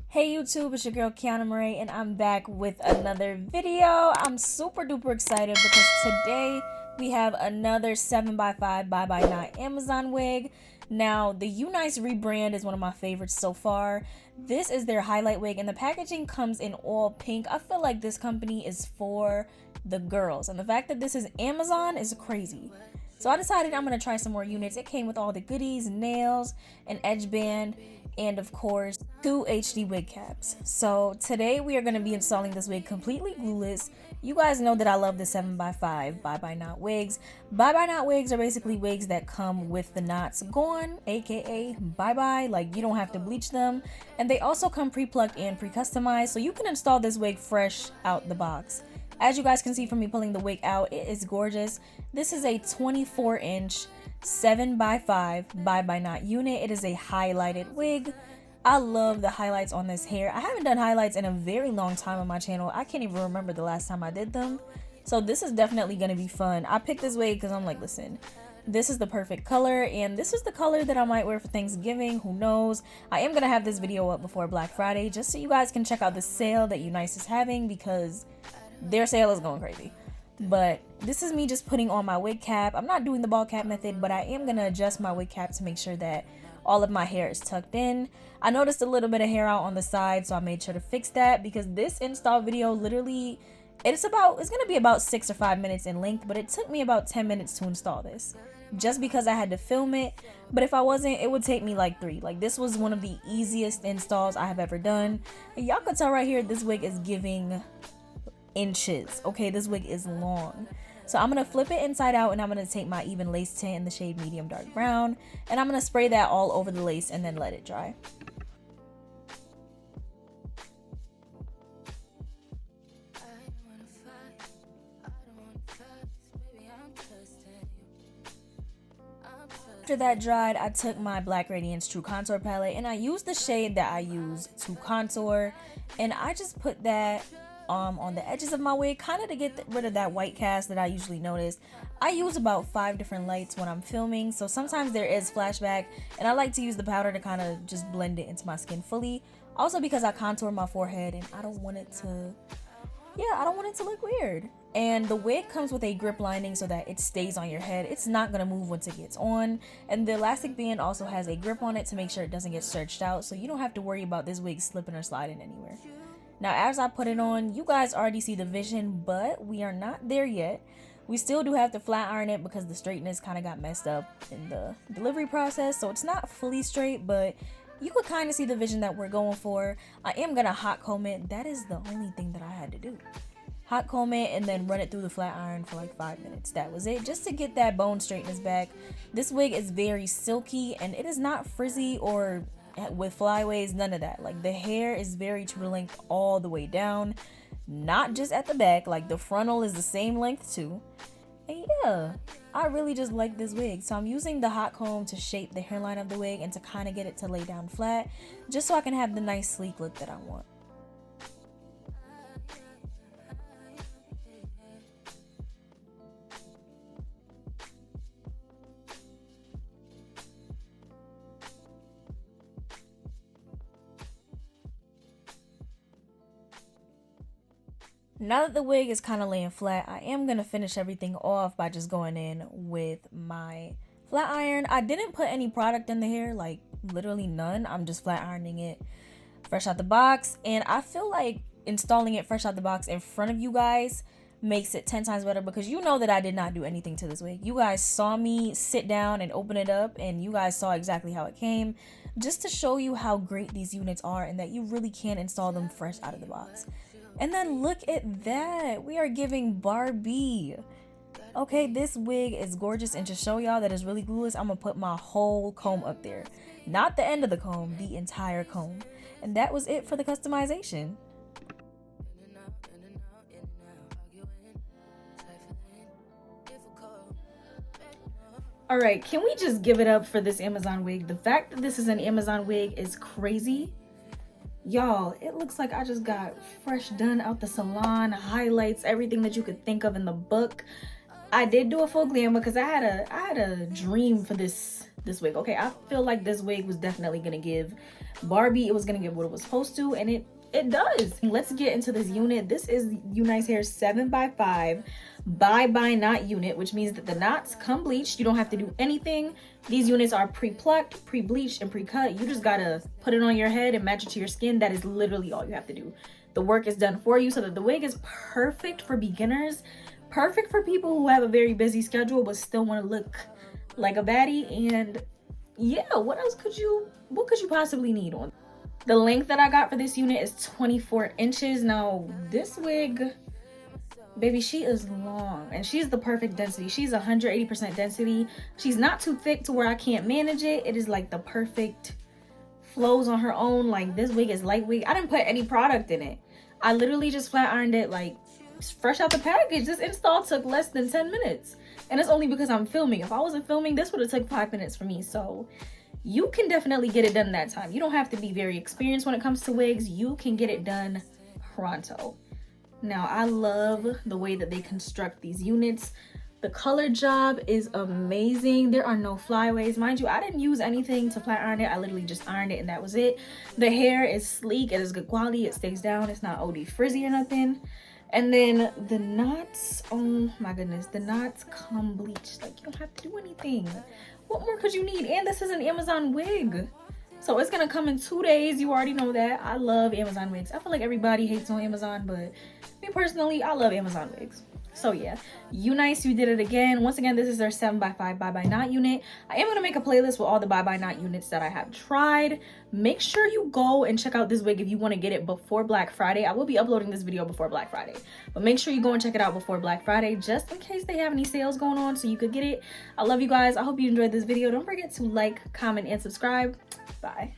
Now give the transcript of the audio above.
Hey YouTube, it's your girl Kiannamoracia and I'm back with another video. I'm super duper excited because today we have another 7x5 Bye Bye Not Amazon wig. Now the Unice rebrand is one of my favorites so far. This is their highlight wig and the packaging comes in all pink. I feel like this company is for the girls and the fact that this is Amazon is crazy. So I decided I'm going to try some more units. It came with all the goodies, nails, an edge band, and of course 2 HD wig caps. So today we are going to be installing this wig completely glueless. You guys know that I love the 7x5 Bye Bye Not wigs. Bye Bye Not wigs are basically wigs that come with the knots gone, aka bye bye, like you don't have to bleach them. And they also come pre-plucked and pre-customized, so you can install this wig fresh out the box. As you guys can see from me pulling the wig out, it is gorgeous. This is a 24-inch 7x5 Bye Bye Not unit. It is a highlighted wig. I love the highlights on this hair. I haven't done highlights in a very long time on my channel. I can't even remember the last time I did them. So this is definitely going to be fun. I picked this wig because I'm like, listen, this is the perfect color and this is the color that I might wear for Thanksgiving. Who knows? I am going to have this video up before Black Friday just so you guys can check out the sale that Unice is having because their sale is going crazy. But this is me just putting on my wig cap. I'm not doing the ball cap method, but I am going to adjust my wig cap to make sure that all of my hair is tucked in. I noticed a little bit of hair out on the side, so I made sure to fix that because this install video literally, it's going to be about 6 or 5 minutes in length, but it took me about 10 minutes to install this just because I had to film it. But if I wasn't, it would take me like 3. Like this was one of the easiest installs I have ever done. And y'all can tell right here, this wig is giving inches. Okay, this wig is long. So I'm gonna flip it inside out and I'm gonna take my even lace tint in the shade medium dark brown and I'm gonna spray that all over the lace and then let it dry. After that dried, I took my Black Radiance True Contour palette and I used the shade that I use to contour and I just put that on the edges of my wig, kind of to get rid of that white cast that I usually notice. I use about 5 different lights when I'm filming, so sometimes there is flashback and I like to use the powder to kind of just blend it into my skin fully. Also because I contour my forehead and I don't want it to, I don't want it to look weird. And the wig comes with a grip lining so that it stays on your head. It's not going to move once it gets on. And the elastic band also has a grip on it to make sure it doesn't get stretched out, so you don't have to worry about this wig slipping or sliding anywhere. Now as I put it on, you guys already see the vision, but we are not there yet. We still do have to flat iron it because the straightness kind of got messed up in the delivery process, so it's not fully straight, but you could kind of see the vision that we're going for. I am gonna hot comb it. That is the only thing that I had to do. Hot comb it and then run it through the flat iron for like 5 minutes. That was it, just to get that bone straightness back. This wig is very silky and it is not frizzy or with flyaways, none of that. Like the hair is very true length all the way down, not just at the back. Like the frontal is the same length too. And yeah, I really just like this wig. So I'm using the hot comb to shape the hairline of the wig and to kind of get it to lay down flat, just so I can have the nice sleek look that I want. Now that the wig is kind of laying flat, I am going to finish everything off by just going in with my flat iron. I didn't put any product in the hair, like literally none. I'm just flat ironing it fresh out the box. And I feel like installing it fresh out the box in front of you guys makes it 10 times better because you know that I did not do anything to this wig. You guys saw me sit down and open it up and you guys saw exactly how it came, just to show you how great these units are and that you really can install them fresh out of the box. And then look at that, we are giving Barbie. Okay, this wig is gorgeous, and to show y'all that it's really glueless, I'm gonna put my whole comb up there. Not the end of the comb, the entire comb. And that was it for the customization. Alright, can we just give it up for this Amazon wig? The fact that this is an Amazon wig is crazy. Y'all, it looks like I just got fresh done out the salon, highlights, everything that you could think of in the book. I did do a full glam because I had a dream for this wig. Okay, I feel like this wig was definitely gonna give Barbie. It was gonna give what it was supposed to, and it does. Let's get into this unit. This is Unice Hair 7x5 bye knot unit, which means that the knots come bleached. You don't have to do anything. These units are pre-plucked, pre-bleached, and pre-cut. You just gotta put it on your head and match it to your skin. That is literally all you have to do. The work is done for you, so that the wig is perfect for beginners, perfect for people who have a very busy schedule but still want to look like a baddie. And yeah, what could you possibly need on? The length that I got for this unit is 24 inches. Now this wig, baby, she is long and she's the perfect density. She's 180% density. She's not too thick to where I can't manage it. It is like the perfect flows on her own. Like, this wig is lightweight. I didn't put any product in it. I literally just flat ironed it like fresh out the package. This install took less than 10 minutes, and it's only because I'm filming. If I wasn't filming, this would have took 5 minutes for me. So you can definitely get it done in that time. You don't have to be very experienced when it comes to wigs. You can get it done pronto. Now, I love the way that they construct these units. The color job is amazing. There are no flyaways. Mind you, I didn't use anything to flat iron it. I literally just ironed it and that was it. The hair is sleek. It is good quality. It stays down. It's not OD frizzy or nothing. And then the knots, oh my goodness, the knots come bleached. Like, you don't have to do anything. What more could you need? And this is an Amazon wig, so it's gonna come in 2 days. You already know that. I love Amazon wigs. I feel like everybody hates on Amazon, but me personally, I love Amazon wigs. So yeah, Unice, you did it again. Once again, this is their 7x5 bye knot unit. I am gonna make a playlist with all the bye knot units that I have tried. Make sure you go and check out this wig if you want to get it before Black Friday. I will be uploading this video before Black Friday, but make sure you go and check it out before Black Friday, just in case they have any sales going on, so you could get it. I love you guys. I hope you enjoyed this video. Don't forget to like, comment, and subscribe. Bye.